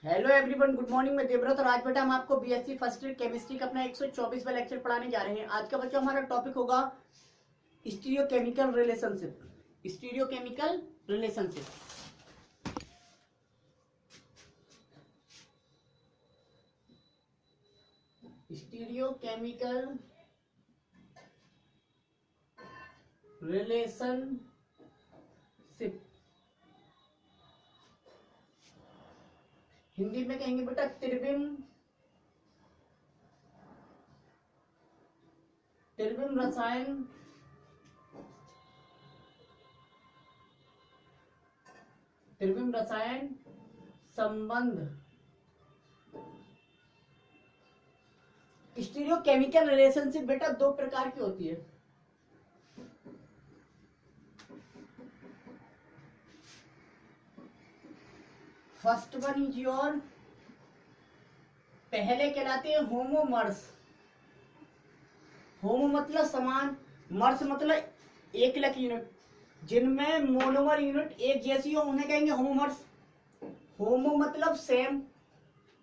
Hello everyone, good morning. मैं देवव्रत और आज बेटा हम आपको बीएससी फर्स्ट ईयर केमिस्ट्री का अपना 124वां लेक्चर पढ़ाने जा रहे हैं। आज का बच्चा हमारा टॉपिक होगा stereochemical relationship. Stereochemical relationship. Stereochemical relationship Hindi में कहेंगे बेटा त्रिविम रसायन संबंध। स्टीरियोकेमिकल रिलेशनशिप बेटा दो प्रकार की होती है। फर्स्ट वन इज योर, पहले कहलाते हैं होमोमर्स। होमो मतलब समान, मर्स मतलब एक लक यूनिट। जिनमें मोनोमर यूनिट एक जैसी हो उन्हें कहेंगे होमोमर्स। होमो मतलब सेम,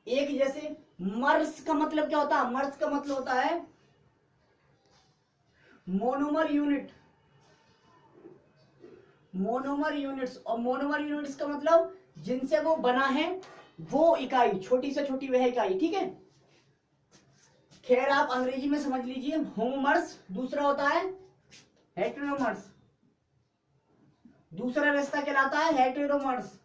एक जैसे। मर्स का मतलब क्या होता है? मर्स का मतलब होता है मोनोमर यूनिट। मोनोमर यूनिट्स, और मोनोमर यूनिट्स का मतलब जिनसे वो बना है वो इकाई, छोटी से छोटी वह इकाई। ठीक है, खैर आप अंग्रेजी में समझ लीजिए। होमोमर्स दूसरा होता है हेटेरोमर्स। दूसरा रिश्ता कहलाता है हेटेरोमर्स।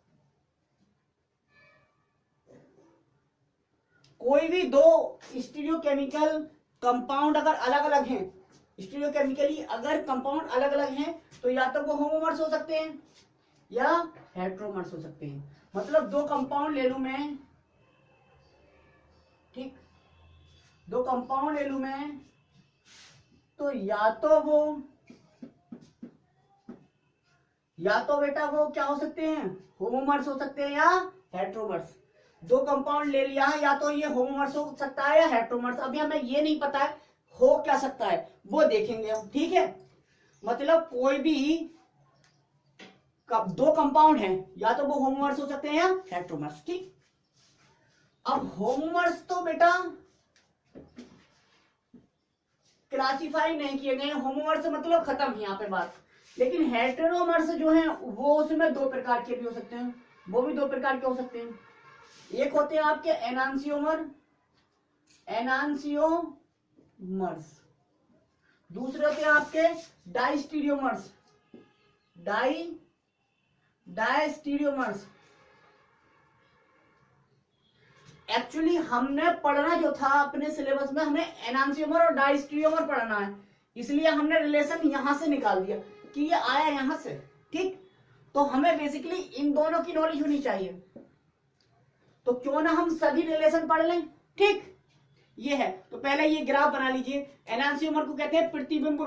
कोई भी दो स्टीरियोकेमिकल कंपाउंड अगर अलग अलग हैं, स्टीरियोकेमिकली अगर कंपाउंड अलग अलग हैं, तो या तो वो होमोमर्स हो सकते हैं या हेटेरोमर्स हो सकते हैं। मतलब दो कंपाउंड ले लूं मैं, ठीक, दो कंपाउंड ले लूं मैं, तो या तो बेटा वो क्या हो सकते हैं? होमोमर्स हो सकते हैं या हेटेरोमर्स। दो कंपाउंड ले लिया है, या तो ये होमोमर्स हो सकता है या हेटेरोमर्स। अभी हमें ये नहीं पता है हो क्या सकता है, वो देखेंगे हम। ठीक है, मतलब कोई भी दो कंपाउंड हैं, या तो वो होमोमर्स हो सकते हैं या हेटेरोमर्स। ठीक, अब होमोमर्स तो बेटा क्लासिफाई नहीं किए गए। होमोमर्स मतलब खत्म है यहाँ पे बात। लेकिन हेटेरोमर्स जो है वो उसमें दो प्रकार के भी हो सकते हैं। वो भी दो प्रकार के हो सकते हैं। एक होते हैं आपके एनांसियोमर्स। दूसरे होते हैं आपके डाइस्टीरियोमर्स। डाइस्टीरियोमर्स। एक्चुअली हमने पढ़ना जो था अपने सिलेबस में, हमें एनांसियोमर और डाइस्टीरियोमर पढ़ना है, इसलिए हमने रिलेशन यहां से निकाल दिया कि ये आया यहां से। ठीक, तो हमें बेसिकली इन दोनों की नॉलेज होनी चाहिए। तो क्यों ना हम सभी रिलेशन पढ़ लें। ठीक, ये है। तो पहले ये ग्राफ बना लीजिए। एनांसियोमर को कहते हैं प्रतिबिंब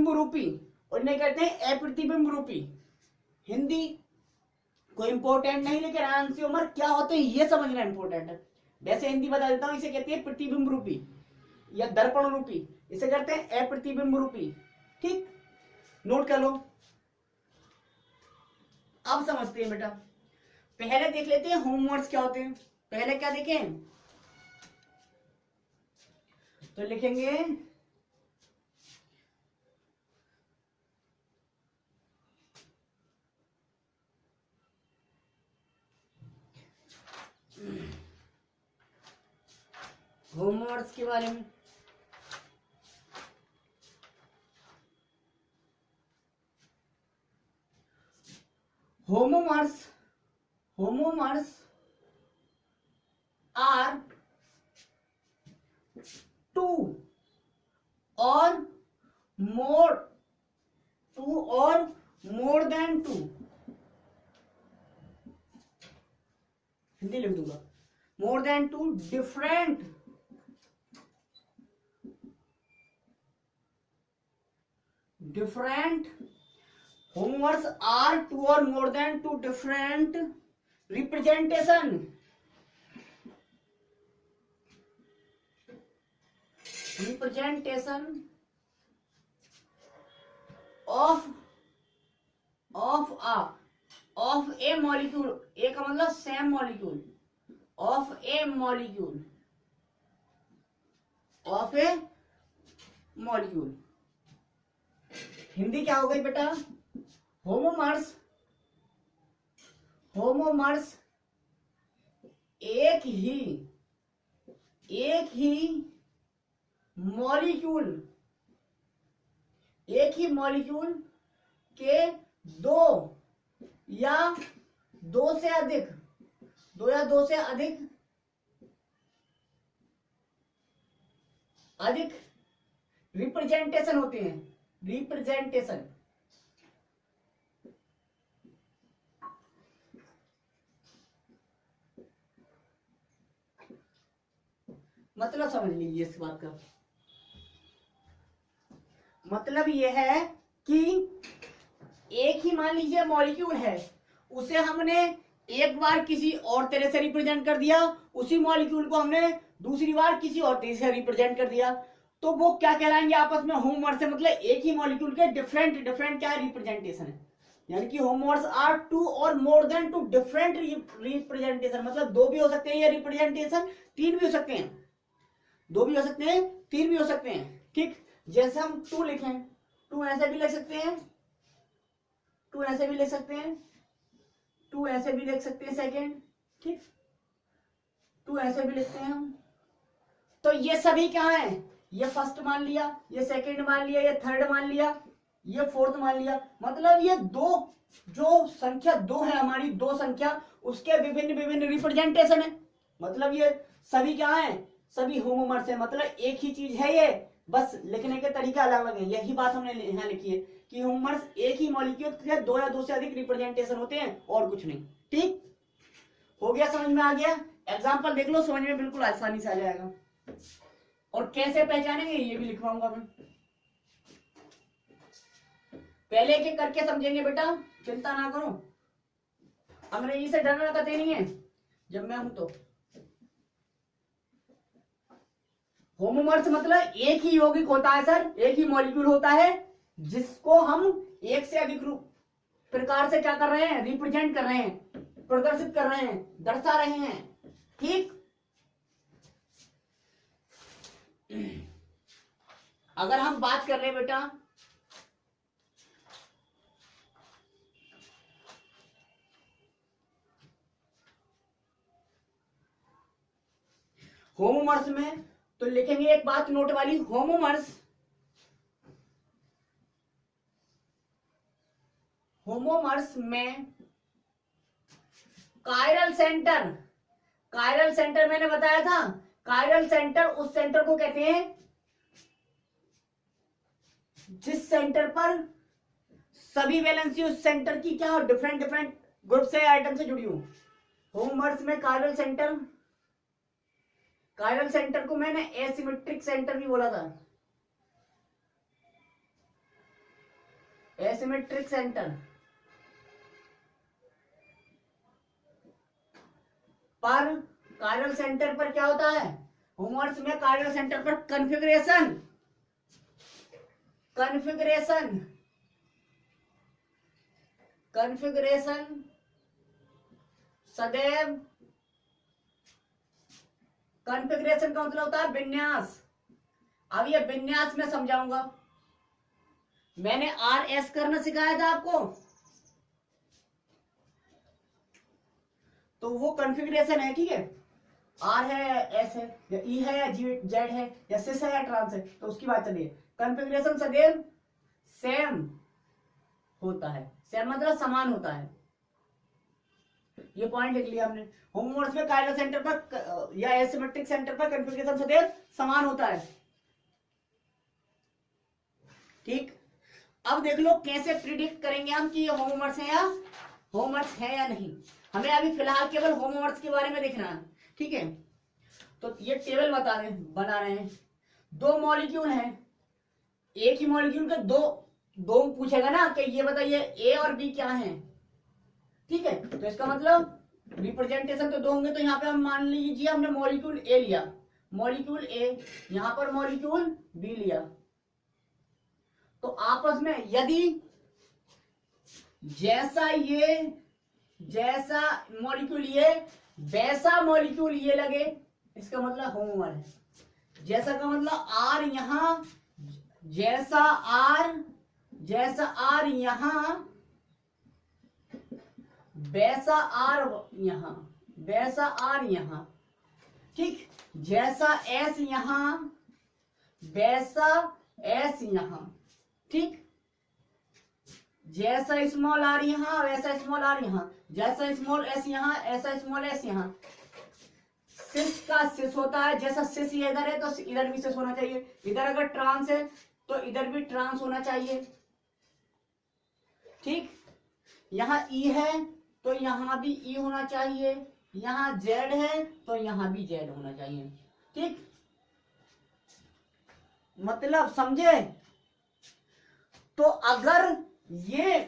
रूपी, और इन्हें कहते हैं अप्रतिबिंब रूपी। हिंदी कोई इंपॉर्टेंट नहीं, लेकिन एनांसियोमर क्या होते हैं ये समझना इंपॉर्टेंट है। वैसे हिंदी बता देता हूं, इसे कहते हैं प्रतिबिंब रूपी या दर्पण रूपी। इसे कहते हैं अप्रतिबिंब रूपी। ठीक, नोट कर लो। अब समझते हैं बेटा। पहले देख लेते हैं होमवर्ड्स क्या होते हैं। पहले क्या देखें, तो लिखेंगे होमवर्ड्स के बारे में। होमोमर्स आर टू और मोर देन टू। हिंदी लिख दूंगा, more than two different homovers are two और more than two different representation of a of a molecule, a का मतलब same molecule, of a molecule, of a molecule. Hindi क्या हो गई बेटा? होमोमर्स, होमोमर्स एक ही मॉलिक्यूल, एक ही मॉलिक्यूल के दो या दो से अधिक, दो या दो से अधिक रिप्रेजेंटेशन होते हैं, रिप्रेजेंटेशन। मतलब समझ लीजिए इस बात का मतलब यह है कि एक ही मान लीजिए मॉलिक्यूल है, उसे हमने एक बार किसी और तरह से रिप्रेजेंट कर दिया, उसी मॉलिक्यूल को हमने दूसरी बार किसी और तरह से रिप्रेजेंट कर दिया, तो वो क्या कहलाएंगे आपस में? होमोमर्स है। मतलब एक ही मॉलिक्यूल के डिफरेंट डिफरेंट क्या रिप्रेजेंटेशन है, यानी कि होमोमर्स आर टू और more than two different representation. मतलब दो भी हो सकते हैं ये रिप्रेजेंटेशन, तीन भी हो सकते हैं, दो भी हो सकते हैं, तीन भी हो सकते हैं। ठीक, जैसे हम टू लिखें, टू ऐसे भी लिख सकते हैं, टू ऐसे भी लिख सकते हैं, टू ऐसे भी लिख सकते हैं सेकेंड, ठीक, टू ऐसे भी लिखते हैं हम। तो ये सभी क्या है? ये फर्स्ट मान लिया, ये सेकेंड मान लिया, ये थर्ड मान लिया, ये फोर्थ मान लिया। मतलब ये दो, जो संख्या दो है हमारी, दो संख्या, उसके विभिन्न विभिन्न रिप्रेजेंटेशन है। मतलब ये सभी क्या है? सभी होमोमर्स है। मतलब एक ही चीज है ये, बस लिखने के तरीका अलग अलग है। यही बात हमने यहाँ लिखी है कि होमोमर्स एक ही मॉलिक्यूल के दो या दो से अधिक रिप्रेजेंटेशन होते हैं और कुछ नहीं। ठीक हो गया, समझ में आ गया? एग्जाम्पल देख लो, समझ में बिल्कुल आसानी से आ जाएगा। और कैसे पहचानेंगे ये भी लिखवाऊंगा मैं, पहले एक एक करके समझेंगे बेटा, चिंता ना करो। अंग्रेजी से डरना कतई नहीं है जब मैं हूं तो। होमोमर्स मतलब एक ही यौगिक होता है सर, एक ही मॉलिक्यूल होता है जिसको हम एक से अधिक प्रकार से क्या कर रहे हैं? रिप्रेजेंट कर रहे हैं, प्रदर्शित कर रहे हैं, दर्शा रहे हैं। ठीक, अगर हम बात कर रहे हैं बेटा होमोमर्स में, तो लिखेंगे एक बात नोट वाली, होमोमर्स, होमोमर्स में कायरल सेंटर, कायरल सेंटर मैंने बताया था, कायरल सेंटर उस सेंटर को कहते हैं जिस सेंटर पर सभी वैलेंसी उस सेंटर की क्या डिफरेंट डिफरेंट ग्रुप से आइटम से जुड़ी हूं। होमोमर्स में कायरल सेंटर, कायरल सेंटर को मैंने एसिमेट्रिक सेंटर भी बोला था, एसिमेट्रिक सेंटर। पर कायरल सेंटर पर क्या होता है? होमोमर्स में कायरल सेंटर पर कॉन्फ़िगरेशन, कॉन्फ़िगरेशन, कॉन्फ़िगरेशन सदैव, कॉन्फ़िगरेशन का मतलब होता है विन्यास। अब ये विन्यास में समझाऊंगा। मैंने आर एस करना सिखाया था आपको, तो वो कॉन्फ़िगरेशन है। ठीक है, आर है या एस है या ई है या जेड है या सिस है या ट्रांस है, तो उसकी बात चलिए। कॉन्फ़िगरेशन सदैव सेम होता है, सेम मतलब समान होता है। ये पॉइंट लिख लिया हमने। होमोमर्स में कायरल सेंटर पर या एसिमेट्रिक सेंटर पर कॉन्फ़िगरेशन सदैव समान होता है। ठीक, अब देख लो कैसे प्रिडिक्ट करेंगे हम कि ये होमोमर्स है या होमोमर्स है या नहीं। हमें अभी फिलहाल केवल होमोमर्स के बारे में देखना है। ठीक है, तो ये टेबल बना रहे हैं। दो मॉलिक्यूल हैं, एक ही मॉलिक्यूल के दो दो पूछेगा ना कि ये बताइए ए और बी क्या है। ठीक है, तो इसका मतलब रिप्रेजेंटेशन तो दो होंगे, तो यहाँ पे हम मान लीजिए हमने मॉलिक्यूल ए लिया, मॉलिक्यूल ए, यहां पर मॉलिक्यूल बी लिया। तो आपस में यदि जैसा ये जैसा मॉलिक्यूल ये वैसा मॉलिक्यूल ये लगे, इसका मतलब होमोमर है। जैसा का मतलब आर यहां, जैसा आर यहां, वैसा आर यहां, वैसा आर यहां, ठीक। जैसा एस यहां, वैसा एस यहां, ठीक। जैसा स्मॉल आर यहां, वैसा स्मॉल आर यहां, जैसा स्मॉल एस यहां, ऐसा स्मॉल एस यहां। सिस का सिस होता है, जैसा सिस ये इधर है तो इधर भी सिस होना चाहिए, इधर अगर ट्रांस है तो इधर भी ट्रांस होना चाहिए, ठीक। यहां ई है तो यहां भी ई होना चाहिए, यहां जेड है तो यहां भी जेड होना चाहिए, ठीक। मतलब समझे? तो अगर ये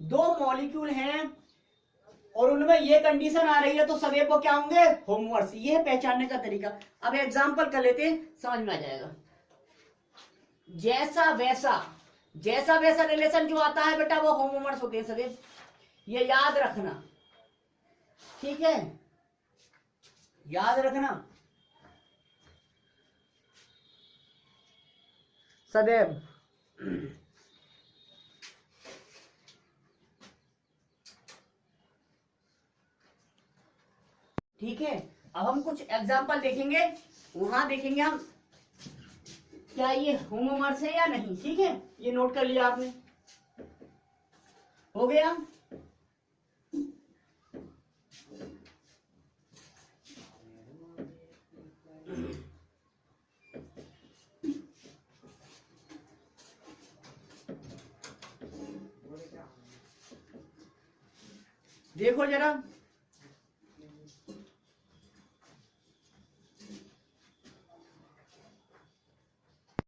दो मॉलिक्यूल हैं और उनमें ये कंडीशन आ रही है तो सदैव वो क्या होंगे? होमोमर्स। ये है पहचानने का तरीका। अब एग्जांपल कर लेते हैं, समझ में आ जाएगा। जैसा वैसा रिलेशन जो आता है बेटा वो होमोमर्स होते हैं सदैव, ये याद रखना, ठीक है, याद रखना सदैव। ठीक है, अब हम कुछ एग्जांपल देखेंगे, वहां देखेंगे हम क्या ये होमोमर्स है या नहीं, ठीक है। ये नोट कर लिया आपने, हो गया। देखो जरा,